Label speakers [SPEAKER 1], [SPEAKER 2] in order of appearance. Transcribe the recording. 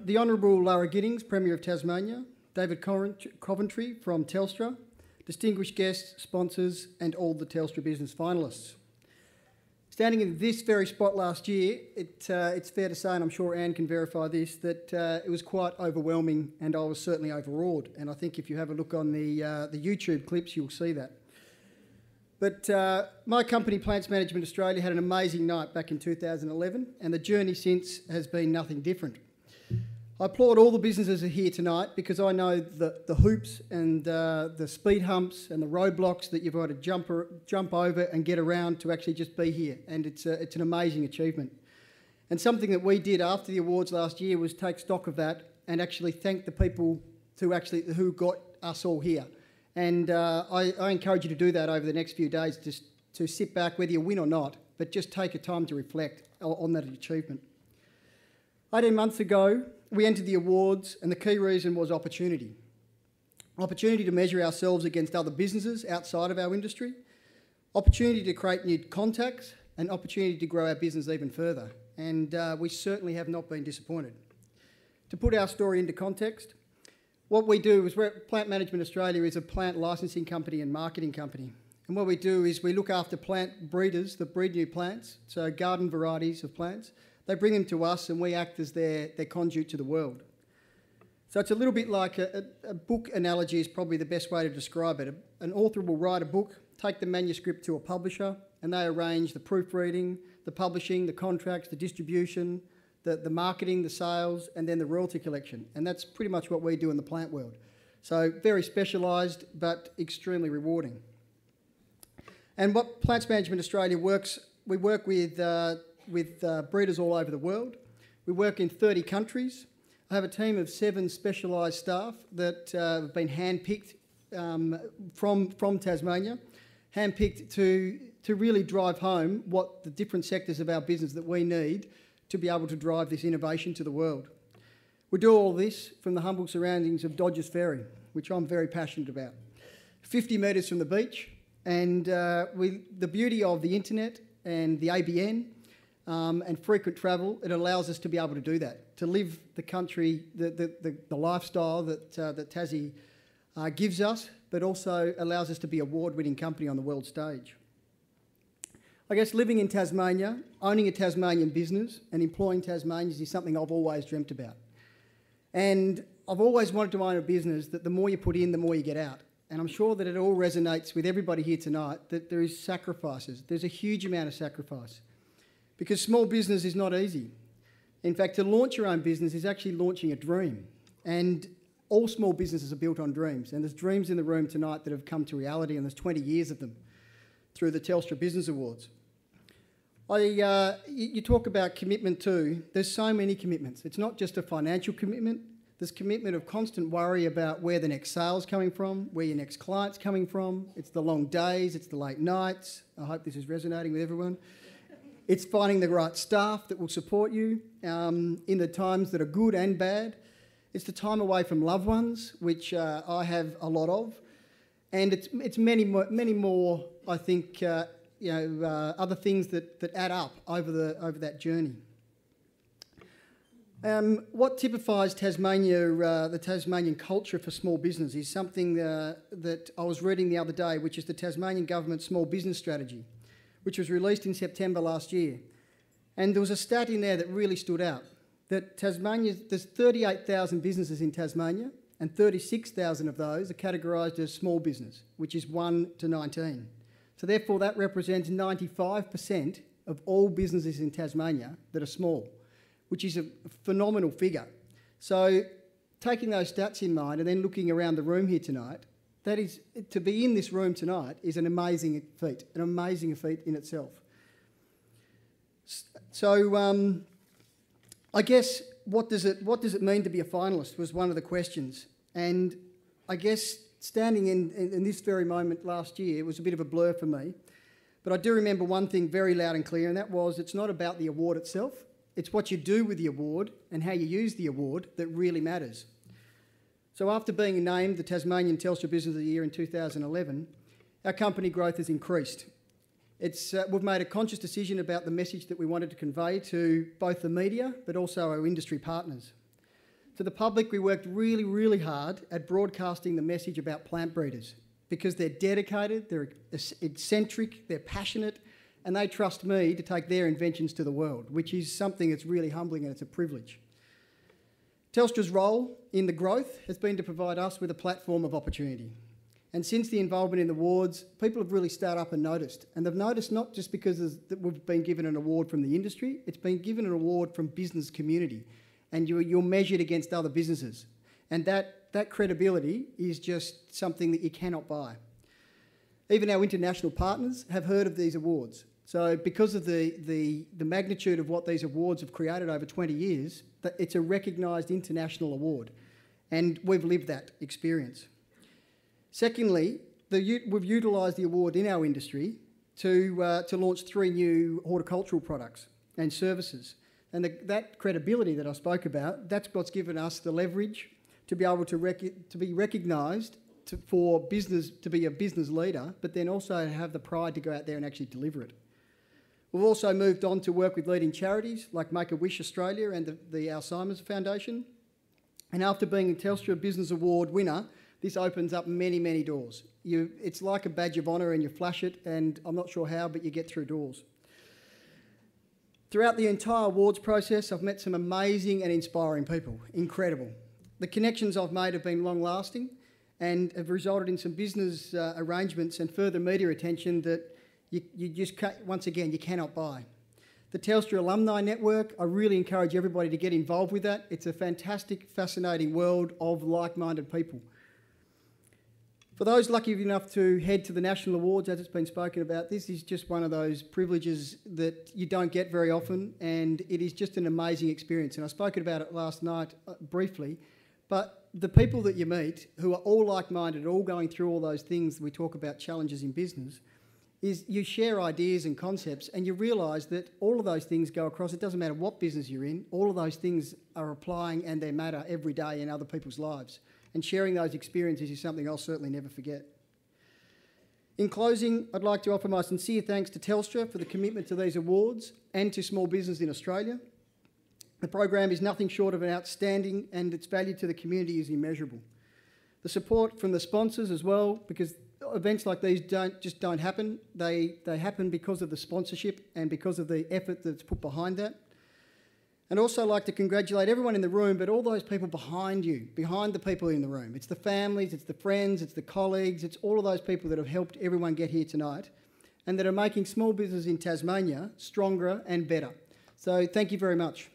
[SPEAKER 1] The Honourable Lara Giddings, Premier of Tasmania, David Coventry from Telstra, distinguished guests, sponsors and all the Telstra business finalists. Standing in this very spot last year, it's fair to say, and I'm sure Anne can verify this, that it was quite overwhelming and I was certainly overawed. And I think if you have a look on the YouTube clips, you'll see that. But my company, Plants Management Australia, had an amazing night back in 2011 and the journey since has been nothing different. I applaud all the businesses here tonight because I know the hoops and the speed humps and the roadblocks that you've got to jump over and get around to actually just be here, and it's an amazing achievement. And something that we did after the awards last year was take stock of that and actually thank the people who got us all here. And I encourage you to do that over the next few days, just to sit back, whether you win or not, but just take a time to reflect on that achievement. 18 months ago, we entered the awards and the key reason was opportunity. Opportunity to measure ourselves against other businesses outside of our industry, opportunity to create new contacts and opportunity to grow our business even further. And we certainly have not been disappointed. To put our story into context, what we do is Plant Management Australia is a plant licensing company and marketing company. And what we do is we look after plant breeders that breed new plants, so garden varieties of plants. They bring them to us and we act as their conduit to the world. So it's a little bit like a book analogy is probably the best way to describe it. An author will write a book, take the manuscript to a publisher, and they arrange the proofreading, the publishing, the contracts, the distribution, the marketing, the sales, and then the royalty collection. And that's pretty much what we do in the plant world. So very specialised, but extremely rewarding. And what Plants Management Australia works, we work with breeders all over the world. We work in 30 countries. I have a team of 7 specialised staff that have been handpicked from Tasmania, handpicked to really drive home what the different sectors of our business that we need to be able to drive this innovation to the world. We do all this from the humble surroundings of Dodgers Ferry, which I'm very passionate about. 50 metres from the beach, and the beauty of the internet and the ABN, and frequent travel, it allows us to be able to do that, to live the country, the lifestyle that Tassie gives us, but also allows us to be an award-winning company on the world stage. I guess living in Tasmania, owning a Tasmanian business and employing Tasmanians is something I've always dreamt about. And I've always wanted to own a business that the more you put in, the more you get out. And I'm sure that it all resonates with everybody here tonight, that there is sacrifices. There's a huge amount of sacrifice. Because small business is not easy. In fact, to launch your own business is actually launching a dream. And all small businesses are built on dreams. And there's dreams in the room tonight that have come to reality, and there's 20 years of them through the Telstra Business Awards. You talk about commitment too. There's so many commitments. It's not just a financial commitment. There's commitment of constant worry about where the next sale's coming from, where your next client's coming from. It's the long days, it's the late nights. I hope this is resonating with everyone. It's finding the right staff that will support you in the times that are good and bad. It's the time away from loved ones, which I have a lot of. And it's many more, I think, other things that add up over that journey. What typifies Tasmania, the Tasmanian culture for small business is something that I was reading the other day, which is the Tasmanian Government Small Business Strategy, which was released in September last year. And there was a stat in there that really stood out, that there's 38,000 businesses in Tasmania, and 36,000 of those are categorised as small business, which is 1 to 19. So therefore that represents 95% of all businesses in Tasmania that are small, which is a phenomenal figure. So taking those stats in mind and then looking around the room here tonight, that is, to be in this room tonight is an amazing feat in itself. So I guess what does it mean to be a finalist was one of the questions. And I guess standing in this very moment last year, it was a bit of a blur for me. But I do remember one thing very loud and clear, and that was it's not about the award itself. It's what you do with the award and how you use the award that really matters. So after being named the Tasmanian Telstra Business of the Year in 2011, our company growth has increased. We've made a conscious decision about the message that we wanted to convey to both the media but also our industry partners. To the public, we worked really, really hard at broadcasting the message about plant breeders because they're dedicated, they're eccentric, they're passionate, and they trust me to take their inventions to the world, which is something that's really humbling and it's a privilege. Telstra's role in the growth has been to provide us with a platform of opportunity. And since the involvement in the awards, people have really started up and noticed. And they've noticed not just because we've been given an award from the industry, it's been given an award from business community. And you're measured against other businesses. And that credibility is just something that you cannot buy. Even our international partners have heard of these awards. So because of the magnitude of what these awards have created over 20 years, it's a recognised international award. And we've lived that experience. Secondly, we've utilised the award in our industry to launch 3 new horticultural products and services. And that credibility that I spoke about, that's what's given us the leverage to be able to be recognised for business, to be a business leader, but then also have the pride to go out there and actually deliver it. We've also moved on to work with leading charities like Make-A-Wish Australia and the Alzheimer's Foundation. And after being a Telstra Business Award winner, this opens up many, many doors. It's like a badge of honour and you flash it, and I'm not sure how, but you get through doors. Throughout the entire awards process, I've met some amazing and inspiring people. Incredible. The connections I've made have been long-lasting and have resulted in some business arrangements and further media attention that you just can't, once again, you cannot buy. The Telstra Alumni Network, I really encourage everybody to get involved with that. It's a fantastic, fascinating world of like-minded people. For those lucky enough to head to the National Awards, as it's been spoken about, this is just one of those privileges that you don't get very often, and it is just an amazing experience. And I spoke about it last night briefly, but the people that you meet who are all like-minded, all going through all those things we talk about, challenges in business, is you share ideas and concepts and you realise that all of those things go across. It doesn't matter what business you're in, all of those things are applying and they matter every day in other people's lives. And sharing those experiences is something I'll certainly never forget. In closing, I'd like to offer my sincere thanks to Telstra for the commitment to these awards and to small business in Australia. The program is nothing short of an outstanding and its value to the community is immeasurable. The support from the sponsors as well, because events like these don't happen. They happen because of the sponsorship and because of the effort that's put behind that. And also like to congratulate everyone in the room, but all those people behind you, behind the people in the room. It's the families, it's the friends, it's the colleagues, it's all of those people that have helped everyone get here tonight and that are making small business in Tasmania stronger and better. So thank you very much.